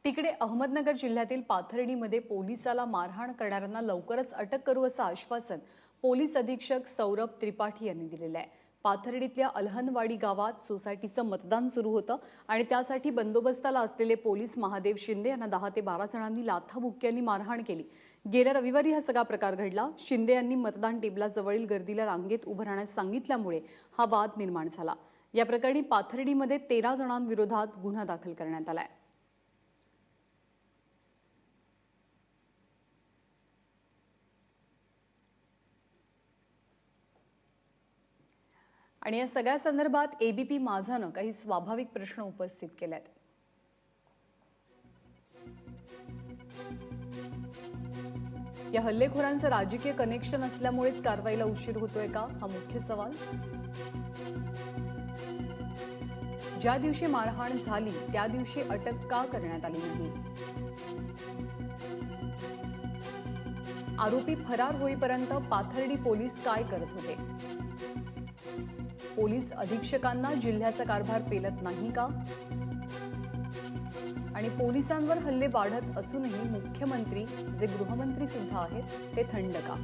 तिकडे अहमदनगर जिल्ह्यातील पाथर्डीमध्ये पोलिसाला मारहाण करणाऱ्यांना लवकरच अटक करू असं आश्वासन पोलीस अधीक्षक सौरभ त्रिपाठी यांनी दिलेलं आहे। पाथर्डीतल्या अलहनवाडी गावात सोसायटीचं मतदान सुरू होतं आणि त्यासाठी बंदोबस्ताला असलेले पोलीस महादेव शिंदे यांना 10 ते 12 जणांनी लाथाबुक्क्यांनी मारहाण केली। गेल्या रविवारी हा सगळा प्रकार घडला। शिंदे यांनी मतदान टेबलाजवळील गर्दीला रांगेत उभं राहण्यास सांगितल्यामुळे हा वाद निर्माण झाला। या प्रकरणी पाथर्डीमध्ये 13 जणांविरोधात गुन्हा दाखल करण्यात आलाय। आणि या सगळ्या संदर्भात एबीपी माझानं काही स्वाभाविक प्रश्न उपस्थित केलेत। या हल्लेखोरांचं राजकीय कनेक्शन असल्यामुळेच कारवाईला उशीर होतोय का, हा मुख्य सवाल। ज्या दिवशी मारहाण झाली त्या दिवशी अटक का करण्यात आली नाही। आरोपी फरार होईपर्यंत पाथर्डी पोलीस काय करत होते। पोलीस अधीक्षकांना जिल्ह्याचा कारभार पेलत नाही का। आणि पोलिसांवर हल्ले वाढत असूनही मुख्यमंत्री जे गृहमंत्री सुद्धा आहेत ते थंड का।